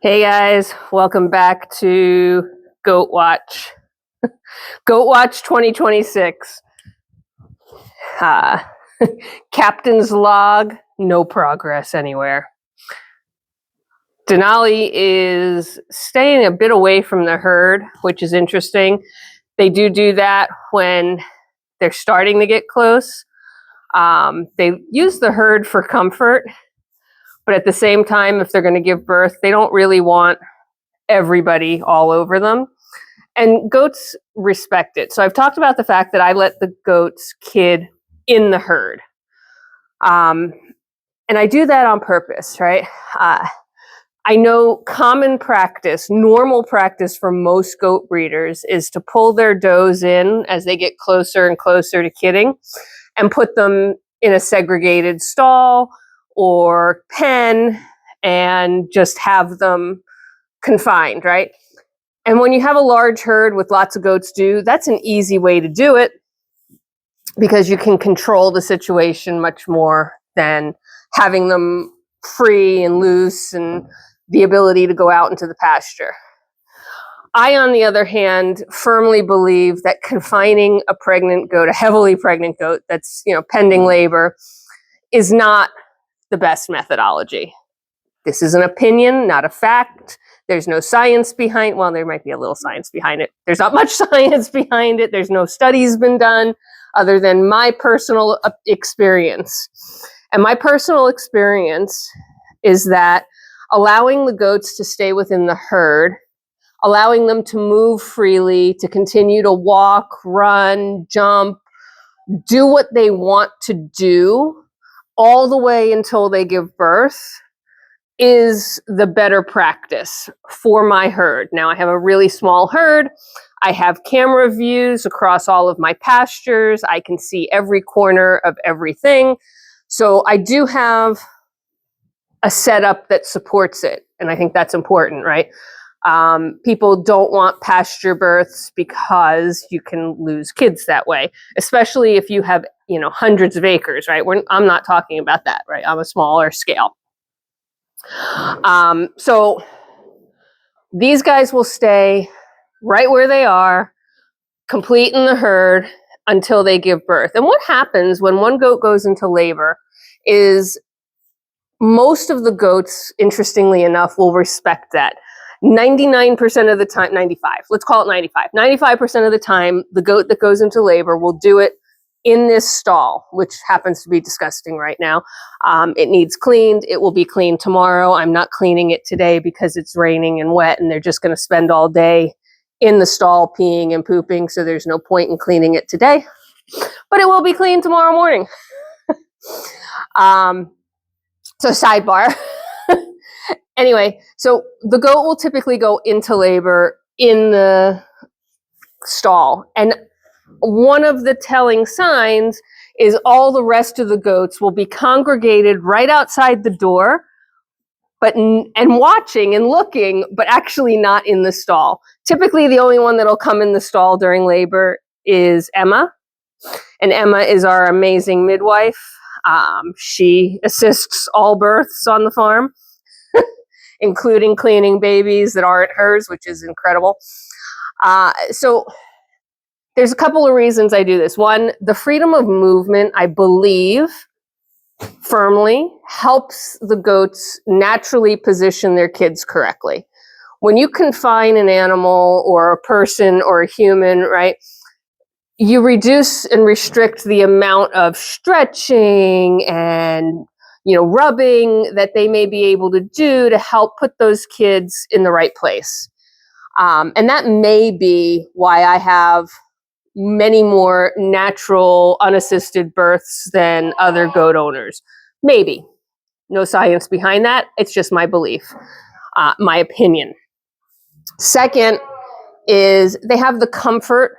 Hey guys, welcome back to Goat Watch. Goat Watch 2026. Uh, Captain's log, no progress anywhere. Denali is staying a bit away from the herd, which is interesting. They do that when they're starting to get close. They use the herd for comfort, but at the same time, if they're going to give birth, they don't really want everybody all over them. And goats respect it. So I've talked about the fact that I let the goats kid in the herd. And I do that on purpose, right? I know common practice, normal practice for most goat breeders is to pull their does in as they get closer and closer to kidding and put them in a segregated stall or pen and just have them confined, right? And when you have a large herd with lots of goats that's an easy way to do it because you can control the situation much more than having them free and loose and the ability to go out into the pasture. I, on the other hand, firmly believe that confining a pregnant goat, a heavily pregnant goat that's, pending labor, is not the best methodology. This is an opinion, not a fact. There's no science behind, well, there might be a little science behind it. There's not much science behind it. There's no studies been done other than my personal experience. And my personal experience is that allowing the goats to stay within the herd, allowing them to move freely, to continue to walk, run, jump, do what they want to do all the way until they give birth is the better practice for my herd. Now, I have a really small herd. I have camera views across all of my pastures. I can see every corner of everything. So I do have a setup that supports it. And I think that's important, right? People don't want pasture births because you can lose kids that way, especially if you have, hundreds of acres, right? I'm not talking about that, right? I'm a smaller scale. So these guys will stay right where they are, complete in the herd until they give birth. And what happens when one goat goes into labor is most of the goats, interestingly enough, will respect that. 99% of the time, 95, let's call it 95. 95% of the time, the goat that goes into labor will do it in this stall, which happens to be disgusting right now. It needs cleaned. It will be cleaned tomorrow. I'm not cleaning it today because it's raining and wet and they're just going to spend all day in the stall peeing and pooping. So there's no point in cleaning it today, but it will be cleaned tomorrow morning. So sidebar. Anyway, so the goat will typically go into labor in the stall. And one of the telling signs is all the rest of the goats will be congregated right outside the door, and watching and looking, but actually not in the stall. Typically, the only one that'll come in the stall during labor is Emma. And Emma is our amazing midwife. She assists all births on the farm, including cleaning babies that aren't hers, which is incredible. So there's a couple of reasons I do this. One, the freedom of movement, I believe, firmly helps the goats naturally position their kids correctly. When you confine an animal or a person or a human, right, you reduce and restrict the amount of stretching and rubbing that they may be able to do to help put those kids in the right place. And that may be why I have many more natural unassisted births than other goat owners. Maybe. No science behind that. It's just my belief, my opinion. Second is they have the comfort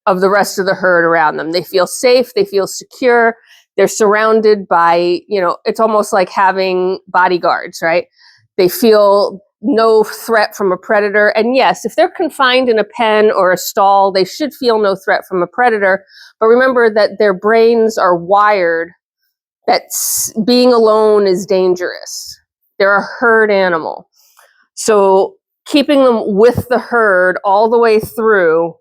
of the rest of the herd around them. They feel safe. They feel secure. They're surrounded by, it's almost like having bodyguards, right? They feel no threat from a predator. And yes, if they're confined in a pen or a stall, they should feel no threat from a predator. But remember that their brains are wired that being alone is dangerous. They're a herd animal. So keeping them with the herd all the way through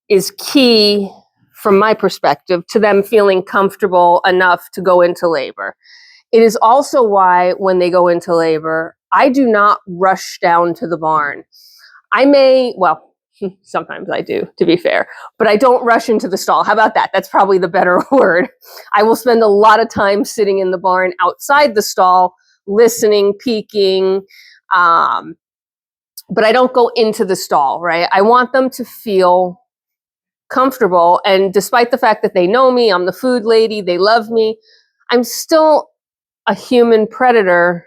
is key from my perspective to them feeling comfortable enough to go into labor. It is also why when they go into labor, I do not rush down to the barn. I may, well, sometimes I do, to be fair, but I don't rush into the stall. How about that? That's probably the better word. I will spend a lot of time sitting in the barn outside the stall, listening, peeking, but I don't go into the stall, right? I want them to feel comfortable. And despite the fact that they know me, I'm the food lady, they love me, I'm still a human predator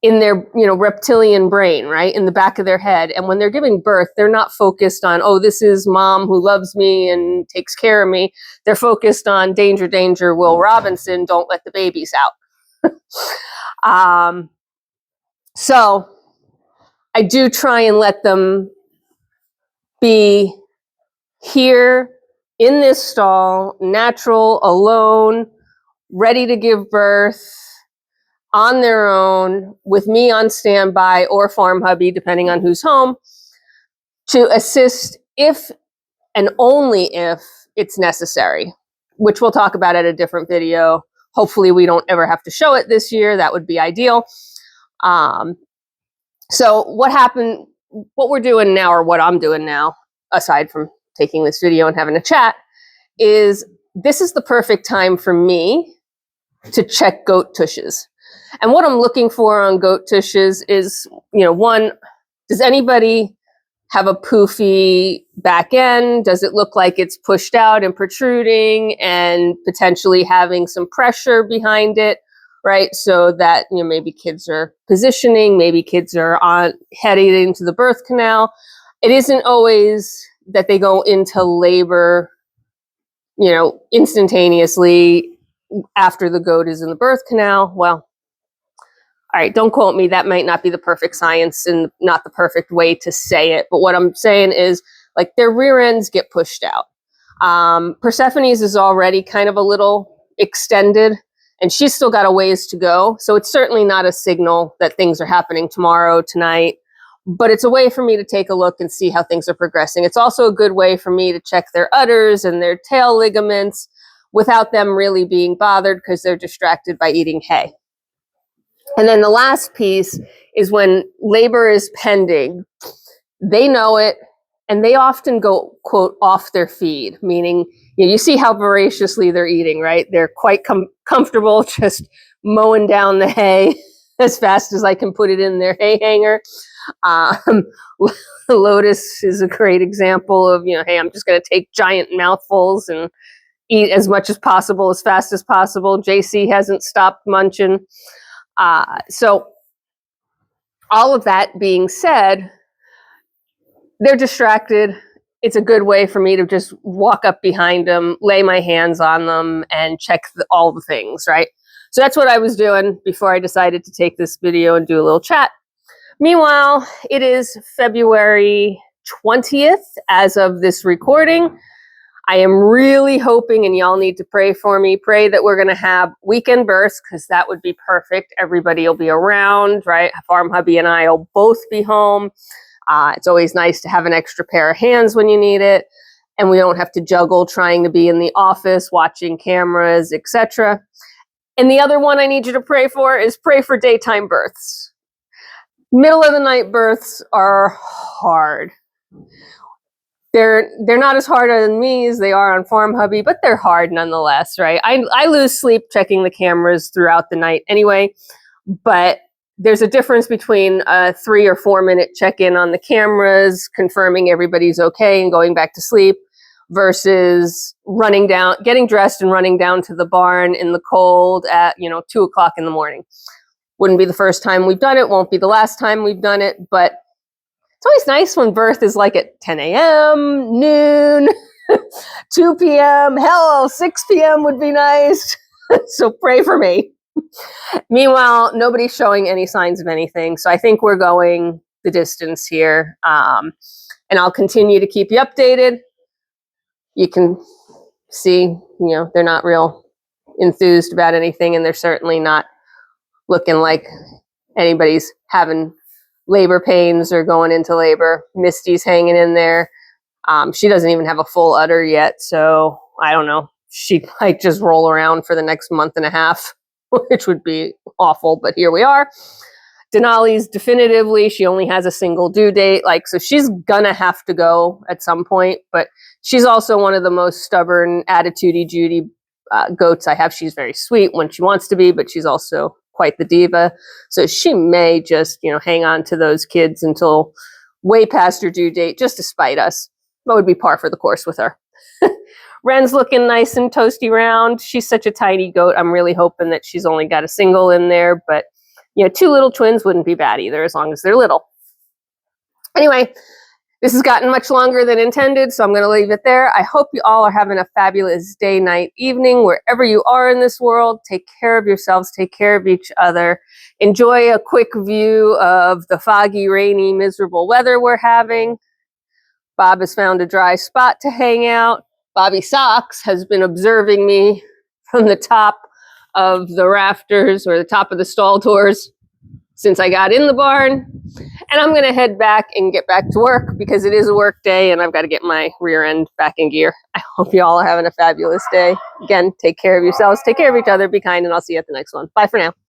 in their, reptilian brain, right? In the back of their head. And when they're giving birth, they're not focused on, oh, this is mom who loves me and takes care of me. They're focused on danger, danger, Will Robinson, don't let the babies out. So I do try and let them be here in this stall, natural, alone, ready to give birth on their own, with me on standby or farm hubby, depending on who's home, to assist if and only if it's necessary, which we'll talk about at a different video. Hopefully we don't ever have to show it this year. That would be ideal. So what we're doing now, or what I'm doing now, aside from taking this video and having a chat, is this is the perfect time for me to check goat tushes. And what I'm looking for on goat tushes is, one, does anybody have a poofy back end? Does it look like it's pushed out and protruding and potentially having some pressure behind it, right? So that, maybe kids are positioning, maybe kids are heading into the birth canal. It isn't always that they go into labor, instantaneously after the goat is in the birth canal. Well, all right, don't quote me. That might not be the perfect science and not the perfect way to say it. But what I'm saying is, like, their rear ends get pushed out. Persephone's is already kind of a little extended, and she's still got a ways to go. So it's certainly not a signal that things are happening tomorrow, tonight. But it's a way for me to take a look and see how things are progressing. It's also a good way for me to check their udders and their tail ligaments without them really being bothered because they're distracted by eating hay. And then the last piece is when labor is pending, they know it, and they often go, quote, off their feed, meaning, you see how voraciously they're eating, right? They're quite comfortable just mowing down the hay as fast as I can put it in their hay hanger. Lotus is a great example of, hey, I'm just going to take giant mouthfuls and eat as much as possible, as fast as possible. JC hasn't stopped munching. So all of that being said, they're distracted. It's a good way for me to just walk up behind them, lay my hands on them, and check all the things, right? So that's what I was doing before I decided to take this video and do a little chat. Meanwhile, it is February 20th as of this recording. I am really hoping, and y'all need to pray for me, pray that we're going to have weekend births, because that would be perfect. Everybody will be around, right? Farm hubby and I will both be home. It's always nice to have an extra pair of hands when you need it, and we don't have to juggle trying to be in the office, watching cameras, etc. And the other one I need you to pray for is pray for daytime births. Middle of the night births are hard. They're not as hard on me as they are on Farm Hubby, but they're hard nonetheless, right? I lose sleep checking the cameras throughout the night anyway, but there's a difference between a 3 or 4 minute check-in on the cameras, confirming everybody's okay and going back to sleep, versus running down, getting dressed and running down to the barn in the cold at 2 o'clock in the morning. Wouldn't be the first time we've done it, won't be the last time we've done it, but it's always nice when birth is like at 10 a.m., noon, 2 p.m., hell, 6 p.m. would be nice. So pray for me. Meanwhile, nobody's showing any signs of anything. So I think we're going the distance here. And I'll continue to keep you updated. You can see, they're not real enthused about anything, and they're certainly not looking like anybody's having labor pains or going into labor. Misty's hanging in there. She doesn't even have a full udder yet, so I don't know. She might just roll around for the next month and a half, which would be awful, but here we are. Denali's definitively, she only has a single due date, so she's gonna have to go at some point, but she's also one of the most stubborn, attitudey Judy goats I have. She's very sweet when she wants to be, but she's also quite the diva. So she may just, hang on to those kids until way past her due date just to spite us. That would be par for the course with her. Ren's looking nice and toasty round. She's such a tiny goat. I'm really hoping that she's only got a single in there, but 2 little twins wouldn't be bad either, as long as they're little. Anyway, this has gotten much longer than intended, so I'm going to leave it there. I hope you all are having a fabulous day, night, evening, wherever you are in this world. Take care of yourselves. Take care of each other. Enjoy a quick view of the foggy, rainy, miserable weather we're having. Bob has found a dry spot to hang out. Bobby Socks has been observing me from the top of the rafters or the top of the stall doors since I got in the barn. And I'm going to head back and get back to work because it is a work day and I've got to get my rear end back in gear. I hope you all are having a fabulous day. Again, take care of yourselves, take care of each other, be kind, and I'll see you at the next one. Bye for now.